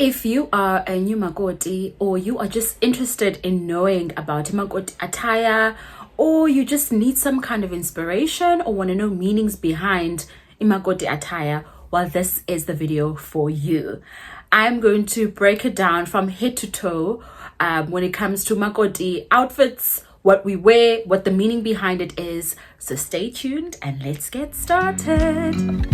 If you are a new Makoti, or you are just interested in knowing about Makoti attire, or you just need some kind of inspiration or want to know meanings behind Makoti attire, well, this is the video for you. I'm going to break it down from head to toe when it comes to Makoti outfits, what we wear, what the meaning behind it is. So stay tuned and let's get started.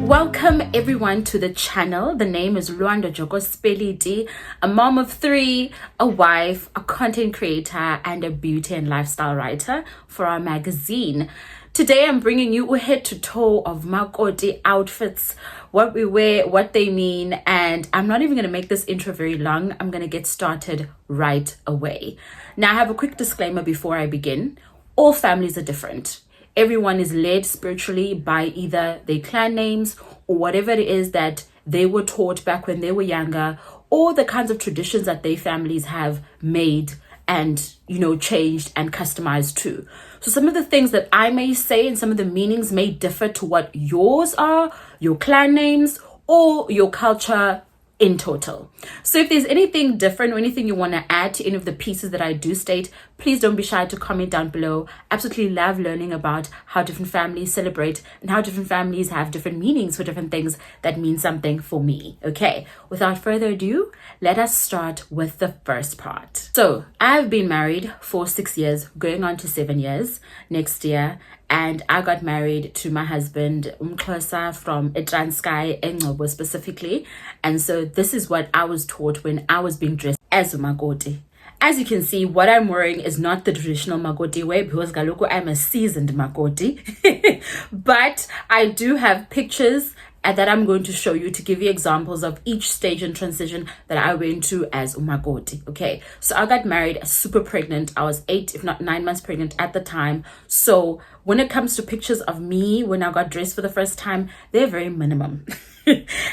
Welcome everyone to the channel. The name is Luanda Joko Speliti, a mom of three, a wife, a content creator, and a beauty and lifestyle writer for our magazine. Today I'm bringing you a head to toe of Makoti outfits, what we wear, what they mean, and I'm not even going to make this intro very long. I'm going to get started right away. Now I have a quick disclaimer before I begin. All families are different. Everyone is led spiritually by either their clan names or whatever it is that they were taught back when they were younger, or the kinds of traditions that their families have made and, changed and customized too. So some of the things that I may say and some of the meanings may differ to what yours are, your clan names, or your culture in total. So if there's anything different or anything you want to add to any of the pieces that I do state, please don't be shy to comment down below. Absolutely love learning about how different families celebrate and how different families have different meanings for different things that mean something for me. Okay, without further ado, let us start with the first part. So I've been married for 6 years, going on to 7 years next year. And I got married to my husband, Xhosa, from Transkei, Xhosa specifically. And so this is what I was taught when I was being dressed as a Makoti. As you can see, what I'm wearing is not the traditional Makoti way because Galoko, I'm a seasoned Makoti. But I do have pictures that I'm going to show you to give you examples of each stage and transition that I went to as Makoti. Okay, so I got married super pregnant. I was 8, if not 9 months pregnant at the time. So when it comes to pictures of me when I got dressed for the first time, they're very minimum.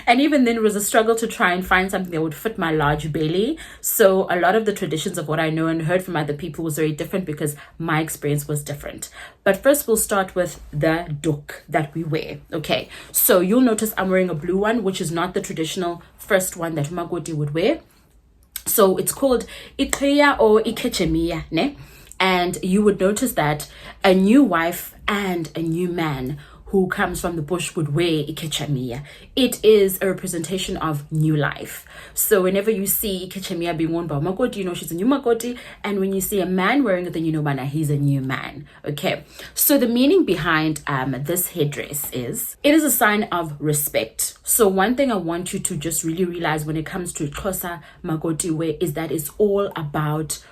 And even then it was a struggle to try and find something that would fit my large belly. So a lot of the traditions of what I know and heard from other people was very different because my experience was different. But first we'll start with the duk that we wear. Okay, so you'll notice I'm wearing a blue one, which is not the traditional first one that Makoti would wear. So it's called Itreya or Ikechemiya, ne? And you would notice that a new wife and a new man who comes from the bush would wear ikechemiya. It is a representation of new life. So whenever you see ikechemiya being worn by Makoti, she's a new Makoti. And when you see a man wearing it, then bana, he's a new man. Okay. So the meaning behind this headdress is, it is a sign of respect. So one thing I want you to just really realize when it comes to Xhosa Makoti wear is that it's all about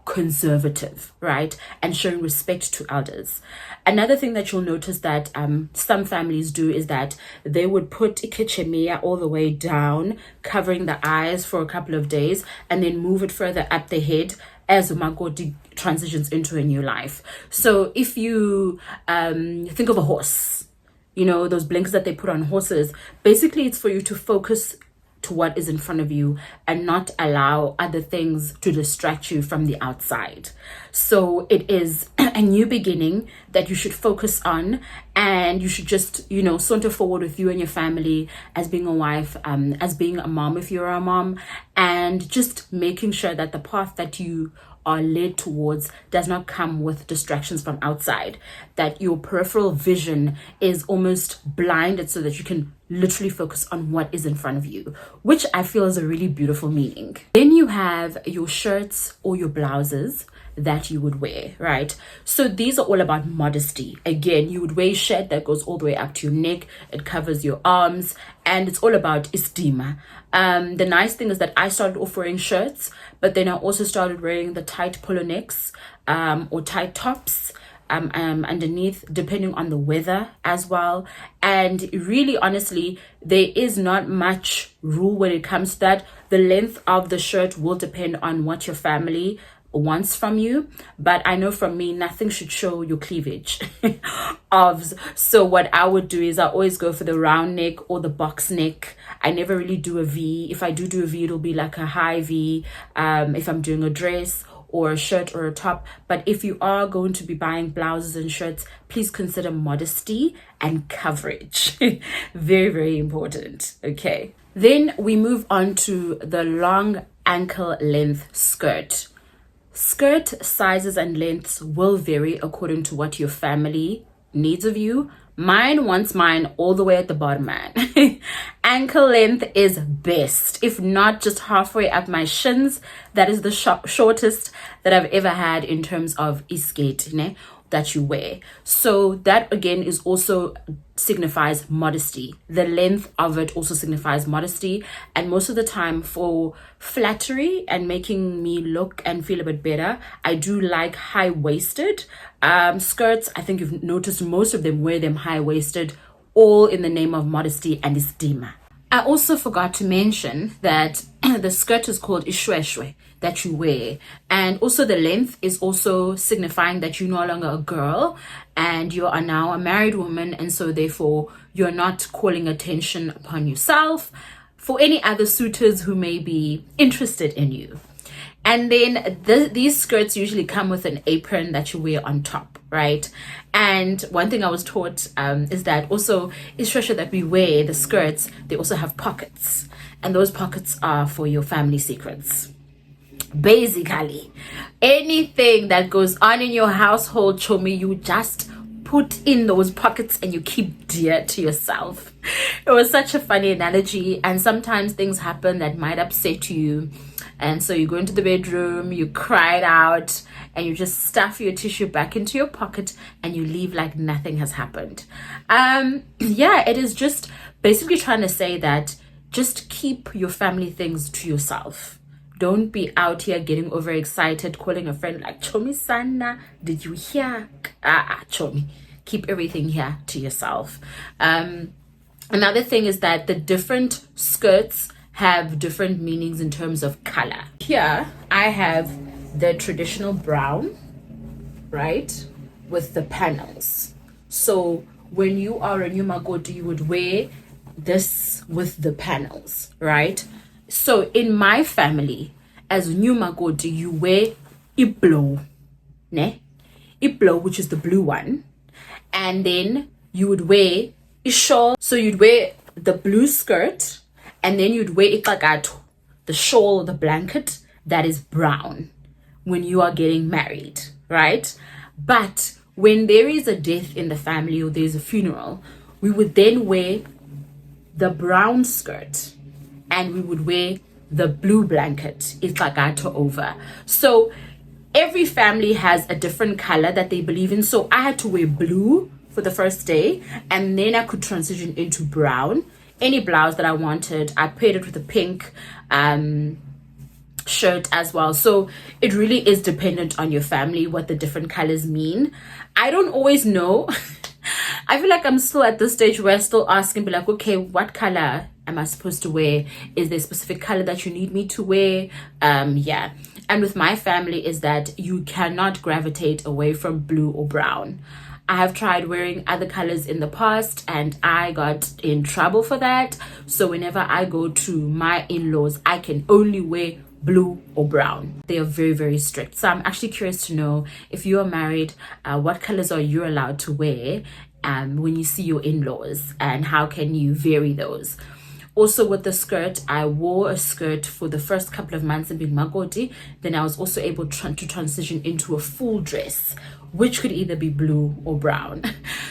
conservative, right, and showing respect to elders. Another thing that you'll notice that some families do is that they would put ikechemiya all the way down, covering the eyes for a couple of days, and then move it further up the head as Makoti transitions into a new life. So if you think of a horse, those blinkers that they put on horses, basically it's for you to focus to what is in front of you and not allow other things to distract you from the outside. So it is a new beginning that you should focus on, and you should just, saunter forward with you and your family as being a wife, as being a mom if you're a mom, and just making sure that the path that you are led towards does not come with distractions from outside, that your peripheral vision is almost blinded so that you can literally focus on what is in front of you, which I feel is a really beautiful meaning. Then you have your shirts or your blouses that you would wear, right? So these are all about modesty. Again, you would wear a shirt that goes all the way up to your neck. It covers your arms, and it's all about istima. The nice thing is that I started off wearing shirts, but then I also started wearing the tight polo necks or tight tops underneath, depending on the weather as well. And really, honestly, there is not much rule when it comes to that. The length of the shirt will depend on what your family wants from you, but I know from me, nothing should show your cleavage. So what I would do is I always go for the round neck or the box neck. I never really do a V. If I do a V, it'll be like a high V if I'm doing a dress, or a shirt or a top. But if you are going to be buying blouses and shirts, please consider modesty and coverage. Very, very important. Okay. Then we move on to the long ankle length skirt. Skirt sizes and lengths will vary according to what your family needs of you. Mine wants mine all the way at the bottom, man. Ankle length is best, if not just halfway up my shins. That is the shortest that I've ever had in terms of iskate, ne, that you wear. So that again is also signifies modesty. The length of it also signifies modesty, and most of the time for flattery and making me look and feel a bit better, I do like high-waisted skirts. I think you've noticed most of them wear them high-waisted, all in the name of modesty and esteem. I also forgot to mention that the skirt is called ishweshwe that you wear, and also the length is also signifying that you're no longer a girl and you are now a married woman, and so therefore you're not calling attention upon yourself for any other suitors who may be interested in you. And then these skirts usually come with an apron that you wear on top, right? And one thing I was taught is that also especially that we wear the skirts, they also have pockets, and those pockets are for your family secrets. Basically, anything that goes on in your household, Chomi, you just put in those pockets and you keep dear to yourself. It was such a funny analogy, and sometimes things happen that might upset you, and so you go into the bedroom, you cry it out, and you just stuff your tissue back into your pocket and you leave like nothing has happened. Yeah, it is just basically trying to say that just keep your family things to yourself. Don't be out here getting overexcited, calling a friend like, Chomi Sana, did you hear? Chomi. Keep everything here to yourself. Another thing is that the different skirts have different meanings in terms of color. Here, I have the traditional brown, right, with the panels. So when you are a new Makoti, you would wear this with the panels, right? So in my family, as new Makoti, you wear iblo, ne? Iblo, which is the blue one. And then you would wear shawl. So you'd wear the blue skirt, and then you'd wear ikagato, the shawl, the blanket, that is brown when you are getting married, right? But when there is a death in the family or there's a funeral, we would then wear the brown skirt, and we would wear the blue blanket, ikagato, over. So every family has a different color that they believe in. So I had to wear blue for the first day, and then I could transition into brown. Any blouse that I wanted, I paired it with a pink shirt as well. So it really is dependent on your family what the different colors mean. I don't always know. I feel like I'm still at this stage where I'm still asking, be like, okay, what color am I supposed to wear? Is there a specific color that you need me to wear? Yeah. And with my family is that you cannot gravitate away from blue or brown. I have tried wearing other colors in the past and I got in trouble for that. So whenever I go to my in-laws, I can only wear blue or brown. They are very, very strict. So I'm actually curious to know, if you are married, what colors are you allowed to wear when you see your in-laws, and how can you vary those? Also with the skirt, I wore a skirt for the first couple of months in being Makoti. Then I was also able to transition into a full dress, which could either be blue or brown.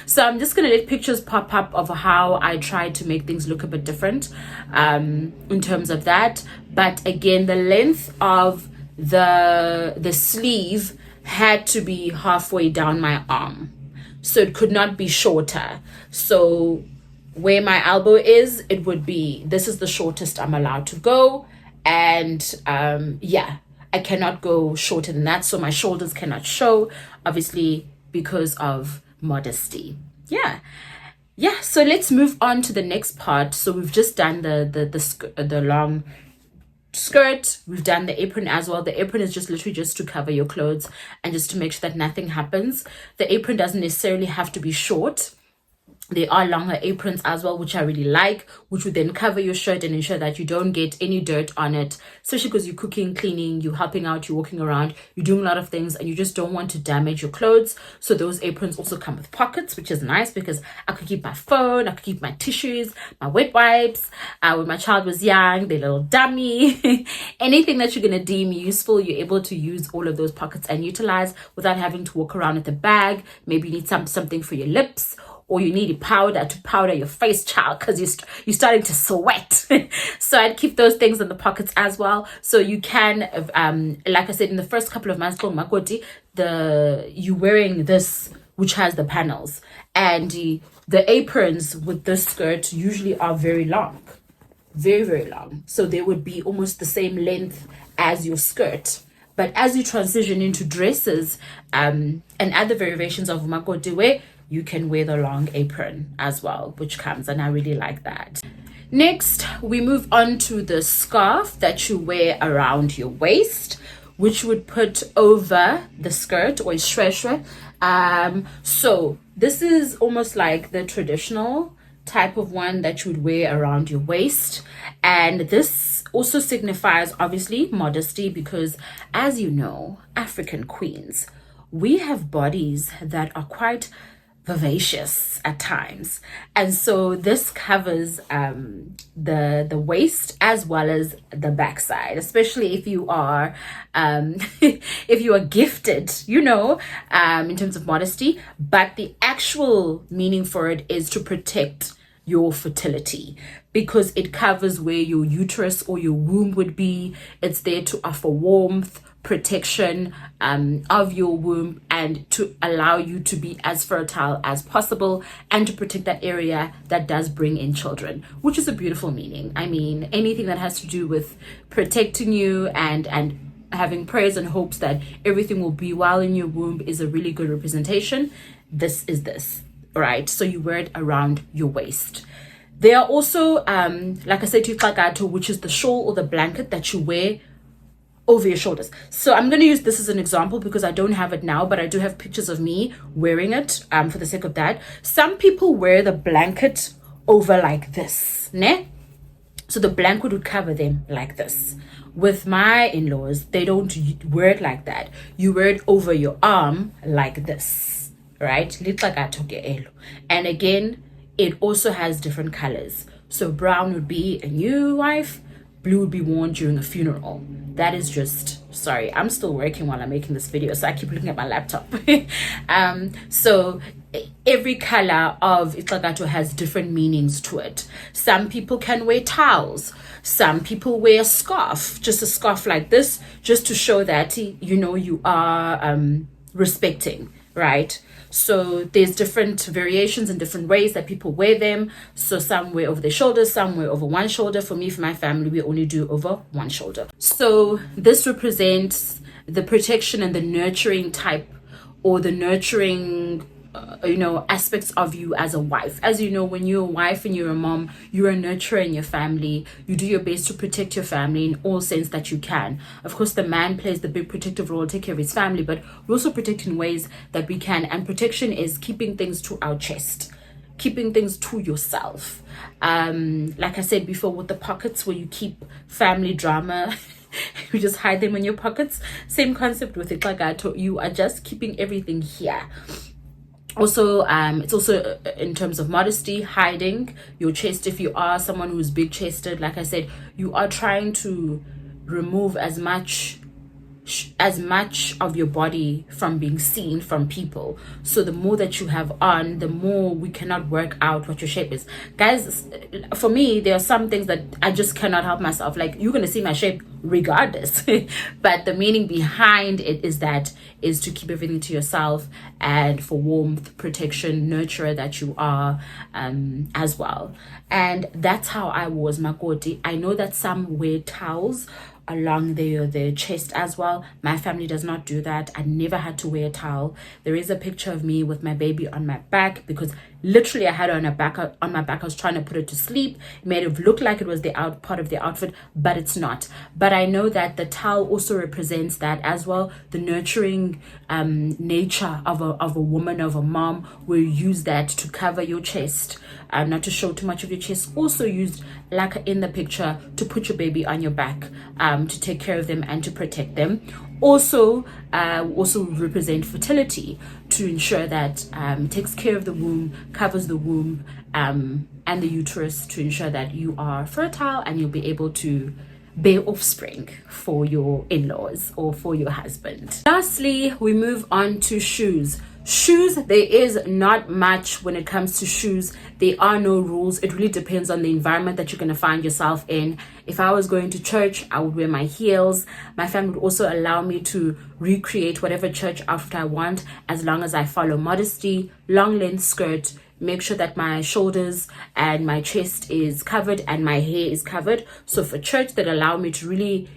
So I'm just gonna let pictures pop up of how I tried to make things look a bit different in terms of that. But again, the length of the sleeve had to be halfway down my arm, so it could not be shorter. So where my elbow is, it would be, this is the shortest I'm allowed to go. And yeah, I cannot go shorter than that. So my shoulders cannot show, obviously, because of modesty. Yeah. So let's move on to the next part. So we've just done the long skirt, we've done the apron as well. The apron is just literally just to cover your clothes and just to make sure that nothing happens. The apron doesn't necessarily have to be short. There are longer aprons as well, which I really like, which would then cover your shirt and ensure that you don't get any dirt on it, especially because you're cooking, cleaning, you're helping out, you're walking around, you're doing a lot of things, and you just don't want to damage your clothes. So those aprons also come with pockets, which is nice because I could keep my phone, I could keep my tissues, my wet wipes. When my child was young, their little dummy, anything that you're going to deem useful, you're able to use all of those pockets and utilize without having to walk around with a bag. Maybe you need something for your lips, or you need powder to powder your face, child, because you're starting to sweat. So I'd keep those things in the pockets as well. So you can, like I said, in the first couple of months, Makoti, you wearing this, which has the panels, and the aprons with this skirt usually are very long, very, very long. So they would be almost the same length as your skirt. But as you transition into dresses and other variations of Makoti wear, you can wear the long apron as well, which comes, and I really like that. Next, we move on to the scarf that you wear around your waist, which would put over the skirt, or shweshwe. So this is almost like the traditional type of one that you would wear around your waist, and this also signifies obviously modesty, because as you know, African queens, we have bodies that are quite vivacious at times, and so this covers the waist as well as the backside, especially if you are if you are gifted, in terms of modesty. But the actual meaning for it is to protect your fertility, because it covers where your uterus or your womb would be. It's there to offer warmth, protection of your womb, and to allow you to be as fertile as possible, and to protect that area that does bring in children, which is a beautiful meaning. I mean, anything that has to do with protecting you and having prayers and hopes that everything will be well in your womb is a really good representation. This is this, right? So you wear it around your waist. There are also, like I said, tuxakato, which is the shawl or the blanket that you wear over your shoulders. So I'm going to use this as an example because I don't have it now, but I do have pictures of me wearing it for the sake of that. Some people wear the blanket over like this, ne? So the blanket would cover them like this. With my in-laws, they don't wear it like that. You wear it over your arm like this, right? And again, it also has different colors. So brown would be a new wife, blue would be worn during a funeral. That is just, sorry, I'm still working while I'm making this video, so I keep looking at my laptop. So every color of Xhosa has different meanings to it. Some people can wear towels. Some people wear a scarf, just a scarf like this, just to show that, you are respecting, right? So there's different variations and different ways that people wear them. So some wear over their shoulders, some wear over one shoulder. For me, for my family, we only do over one shoulder. So this represents the protection and the nurturing type, or the nurturing aspects of you as a wife. As you know, when you're a wife and you're a mom, you're a nurturer in your family. You do your best to protect your family in all sense that you can. Of course, the man plays the big protective role, take care of his family, but we also protect in ways that we can. And protection is keeping things to our chest, keeping things to yourself. Like I said before, with the pockets where you keep family drama, you just hide them in your pockets. Same concept with it. You are just keeping everything here. Also, it's also in terms of modesty, hiding your chest. If you are someone who's big chested, like I said, you are trying to remove as much of your body from being seen from people. So the more that you have on, the more we cannot work out what your shape is. Guys, for me, there are some things that I just cannot help myself. Like, you're gonna see my shape regardless. But the meaning behind it is to keep everything to yourself, and for warmth, protection, nurturer that you are as well. And that's how I was Makoti. I know that some wear towels along their chest as well. My family does not do that. I never had to wear a towel. There is a picture of me with my baby on my back, because literally I had her on my back. I was trying to put her to sleep. It made it look like it was the part of the outfit, but it's not. But I know that the towel also represents that as well, the nurturing nature of a woman, of a mom. Will use that to cover your chest, not to show too much of your chest. Also used, like in the picture, to put your baby on your back, to take care of them and to protect them. Also represent fertility, to ensure that it takes care of the womb, covers the womb, and the uterus, to ensure that you are fertile and you'll be able to bear offspring for your in-laws or for your husband. Lastly, we move on to shoes. Shoes, there is not much when it comes to shoes. There are no rules. It really depends on the environment that you're going to find yourself in. If I was going to church, I would wear my heels. My family would also allow me to recreate whatever church outfit I want, as long as I follow modesty, long length skirt, make sure that my shoulders and my chest is covered and my hair is covered. So for church, that allow me to really,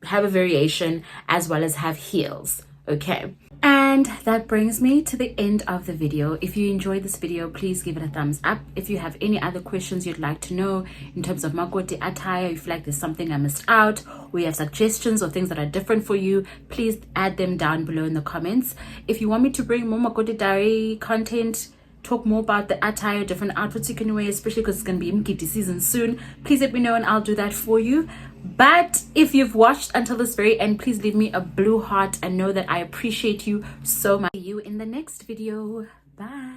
have a variation as well as have heels. Okay. And that brings me to the end of the video. If you enjoyed this video, please give it a thumbs up. If you have any other questions you'd like to know in terms of Makoti attire, if you feel like there's something I missed out, or you have suggestions or things that are different for you, please add them down below in the comments. If you want me to bring more Makoti Diary content, talk more about the attire, different outfits you can wear, especially because it's going to be Makoti season soon, please let me know and I'll do that for you. But if you've watched until this very end, please leave me a blue heart and know that I appreciate you so much. See you in the next video. Bye.